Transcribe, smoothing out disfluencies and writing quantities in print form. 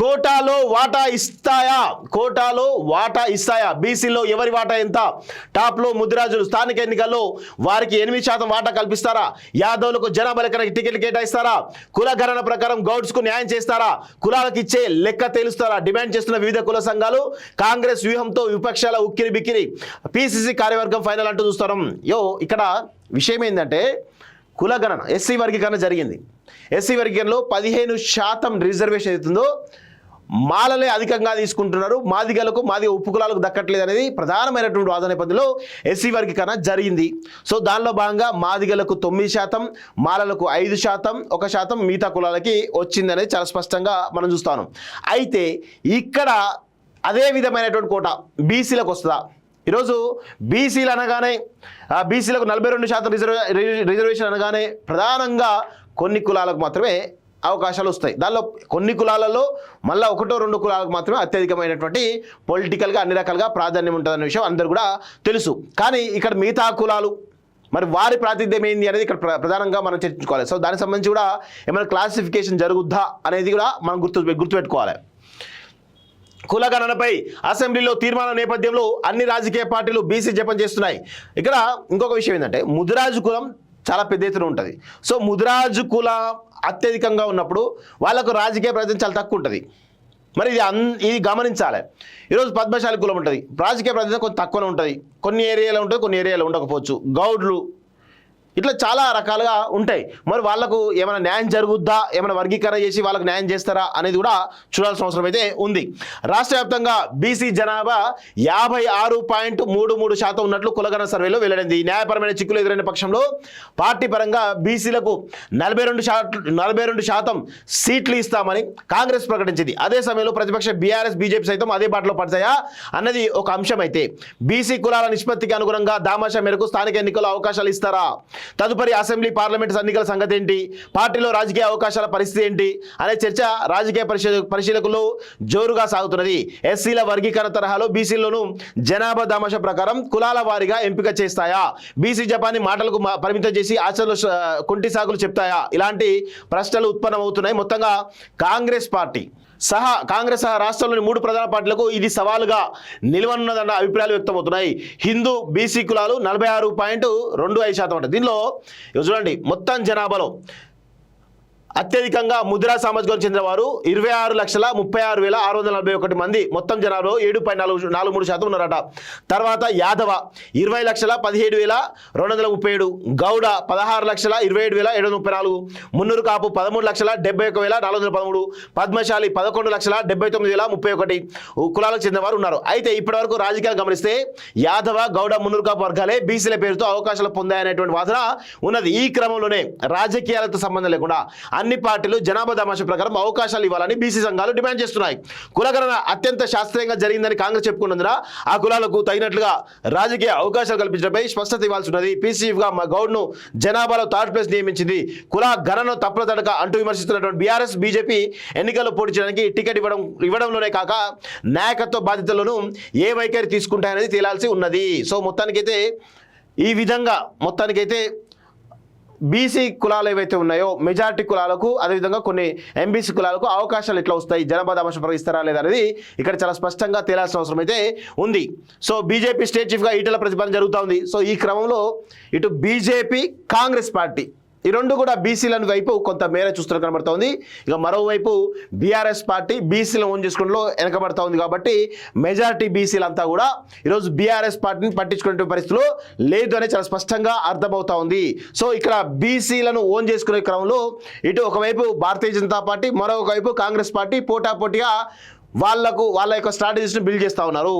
కోటాలో వాటా ఇస్తాయా బీసీలో ఎవరి వాటా ఎంత? టాప్లో ముదిరాజులు స్థానిక ఎన్నికల్లో వారికి 8% వాటా కల్పిస్తారా? యాదవులకు జనాభా లెక్కన టికెట్లు కేటాయిస్తారా? కుల గణన ప్రకారం గౌడ్స్కు న్యాయం చేస్తారా? కులాలకు ఇచ్చే లెక్క తేలుస్తారా? డిమాండ్ చేస్తున్న వివిధ కుల సంఘాలు కాంగ్రెస్ వ్యూహంతో విపక్షాల ఉక్కిరి బిక్కిరి. పిసిసి కార్యవర్గం ఫైనల్ అంటూ చూస్తాం. ఇక్కడ విషయం ఏంటంటే కుల గణన ఎస్సీ వర్గీకరణ జరిగింది. ఎస్సీ వర్గీకరణలో 15% రిజర్వేషన్ అవుతుందో మాలలే అధికంగా తీసుకుంటున్నారు, మాదిగలకు మాదిగ ఉప్పు కులాలకు దక్కట్లేదు అనేది ప్రధానమైనటువంటి వాదన నేపథ్యంలో ఎస్సీ వర్గీకరణ జరిగింది. సో దానిలో భాగంగా మాదిగలకు 9%, మాలలకు 5%, 1% మిగతా కులాలకి వచ్చింది అనేది చాలా స్పష్టంగా మనం చూస్తాను. అయితే ఇక్కడ అదే విధమైనటువంటి కోట బీసీలకు వస్తుందా? ఈరోజు బీసీలు అనగానే బీసీలకు 42% రిజర్వేషన్ అనగానే ప్రధానంగా కొన్ని కులాలకు మాత్రమే అవకాశాలు వస్తాయి. దానిలో కొన్ని కులాలలో మళ్ళీ 1-2 కులాలకు మాత్రమే అత్యధికమైనటువంటి పొలిటికల్గా అన్ని రకాలుగా ప్రాధాన్యం ఉంటుందనే విషయం అందరూ కూడా తెలుసు. కానీ ఇక్కడ మిగతా కులాలు మరి వారి ప్రాతినిధ్యం ఏంది అనేది ఇక్కడ ప్రధానంగా మనం చర్చించుకోవాలి. సో దానికి సంబంధించి కూడా ఏమైనా క్లాసిఫికేషన్ జరుగుద్దా అనేది కూడా మనం గుర్తుపెట్టుకోవాలి. కుల గణనపై అసెంబ్లీలో తీర్మానం నేపథ్యంలో అన్ని రాజకీయ పార్టీలు బీసీ జపం చేస్తున్నాయి. ఇక్కడ ఇంకొక విషయం ఏంటంటే ముదిరాజు కులం చాలా పెద్ద ఎత్తున ఉంటుంది. సో ముదిరాజు కులం అత్యధికంగా ఉన్నప్పుడు వాళ్ళకు రాజకీయ ప్రయత్నం చాలా తక్కువ ఉంటుంది. మరి ఇది గమనించాలి. ఈరోజు పద్మశాలి కులం ఉంటుంది, రాజకీయ ప్రయత్నం కొంచెం తక్కువనే ఉంటుంది. కొన్ని ఏరియాలో ఉంటుంది, కొన్ని ఏరియాలో ఉండకపోవచ్చు. గౌడ్లు ఇట్లా చాలా రకాలుగా ఉంటాయి. మరి వాళ్ళకు ఏమైనా న్యాయం జరుగుద్దా, ఏమైనా వర్గీకరణ చేసి వాళ్ళకు న్యాయం చేస్తారా అనేది కూడా చూడాల్సిన అవసరం అయితే ఉంది. రాష్ట్ర వ్యాప్తంగా బీసీ జనాభా 56.33% ఉన్నట్లు కులగణన సర్వేలో వెల్లడింది. న్యాయపరమైన చిక్కులు ఎదురైన పక్షంలో పార్టీ పరంగా బీసీలకు 42% సీట్లు ఇస్తామని కాంగ్రెస్ ప్రకటించింది. అదే సమయంలో ప్రతిపక్ష బీఆర్ఎస్ బీజేపీ సైతం అదే బాటలో పడతాయా అన్నది ఒక అంశం. అయితే బీసీ కులాల నిష్పత్తికి అనుగుణంగా దామాషా మేరకు స్థానిక ఎన్నికల్లో అవకాశాలు ఇస్తారా? తదుపరి అసెంబ్లీ పార్లమెంట్ ఎన్నికల సంగతి ఏంటి? పార్టీలో రాజకీయ అవకాశాల పరిస్థితి ఏంటి అనే చర్చ రాజకీయ పరిశీలకులు జోరుగా సాగుతున్నది. ఎస్సీల వర్గీకరణ తరహాలో బీసీలను జనాభా దామాషా ప్రకారం కులాల వారీగా ఎంపిక చేస్తాయా? బీసీ జపాన్ని మాటలకు పరిమితం చేసి ఆచరణలో కుంటి సాగులు చెప్తాయా? ఇలాంటి ప్రశ్నలు ఉత్పన్నమవుతున్నాయి. మొత్తంగా కాంగ్రెస్ సహా రాష్ట్రంలోని 3 ప్రధాన పార్టీలకు ఇది సవాలుగా నిలవనున్నదన్న అభిప్రాయాలు వ్యక్తమవుతున్నాయి. హిందూ బీసీ కులాలు 46.25% ఉంటుంది. దీనిలో చూడండి మొత్తం జనాభాలో అత్యధికంగా ముద్రా సామాజిక వర్గం చెందిన వారు 26,36,641 మంది మొత్తం జనాభాలో 7.43% ఉన్నారట. తర్వాత యాదవ 20,17,237, గౌడ 16,27,734, మున్నూరు కాపు 13,71,413, పద్మశాలి 11,79,031 కులాలకు చెందిన వారు ఉన్నారు. అయితే ఇప్పటి వరకు రాజకీయాలు గమనిస్తే యాదవ, గౌడ, మున్నూరు కాపు వర్గాలే బీసీల పేరుతో అవకాశాలు పొందాయనేటువంటి వాదన ఉన్నది. ఈ క్రమంలోనే రాజకీయాలతో సంబంధం లేకుండా అన్ని పార్టీలు జనాభా దామాషా ప్రకారం అవకాశాలు ఇవ్వాలని బీసీ సంఘాలు డిమాండ్ చేస్తున్నాయి. కులగణన అత్యంత శాస్త్రీయంగా జరిగిందని కాంగ్రెస్ చెప్పుకున్నందున ఆ కులాలకు తగినట్లుగా రాజకీయ అవకాశాలు కల్పించడంపై స్పష్టత ఇవ్వాల్సి ఉన్నది. పీసీఎఫ్గా గౌడ్ను జనాభాలో థర్డ్ ప్లేస్ నియమించింది. కుల గణన తప్పుల తడక అంటూ విమర్శిస్తున్నటువంటి బీఆర్ఎస్ బీజేపీ ఎన్నికల్లో పోటీ చేయడానికి టికెట్ ఇవ్వడంలోనే కాక నాయకత్వ బాధ్యతలను ఏ వైఖరి తీసుకుంటాయనేది తేలాల్సి ఉన్నది. సో మొత్తానికైతే ఈ విధంగా బీసీ కులాలు ఏవైతే ఉన్నాయో మెజారిటీ కులాలకు, అదేవిధంగా కొన్ని ఎంబీసీ కులాలకు అవకాశాలు ఎట్లా వస్తాయి, జనాభా దామాషా ప్రకటిస్తారా లేదా అనేది ఇక్కడ చాలా స్పష్టంగా తేలాల్సిన అవసరం అయితే ఉంది. సో బీజేపీ స్టేట్ చీఫ్గా ఈటెల ప్రతిపాదన జరుగుతూ ఉంది. సో ఈ క్రమంలో ఇటు బీజేపీ, కాంగ్రెస్ పార్టీ ఈ రెండు కూడా బీసీల వైపు కొంత మేర చూస్తున్న కనబడుతోంది. ఇక మరోవైపు బీఆర్ఎస్ పార్టీ బీసీలను ఓన్ చేసుకోవడంలో వెనకబడతా ఉంది. కాబట్టి మెజారిటీ బీసీలంతా కూడా ఈరోజు బీఆర్ఎస్ పార్టీని పట్టించుకునే పరిస్థితులు లేదు అని చాలా స్పష్టంగా అర్థమవుతా ఉంది. సో ఇక్కడ బీసీలను ఓన్ చేసుకునే క్రమంలో ఇటు ఒకవైపు భారతీయ జనతా పార్టీ, మరొక వైపు కాంగ్రెస్ పార్టీ పోటాపోటీగా వాళ్ళ యొక్క స్ట్రాటజీస్ని బిల్డ్ చేస్తూ ఉన్నారు.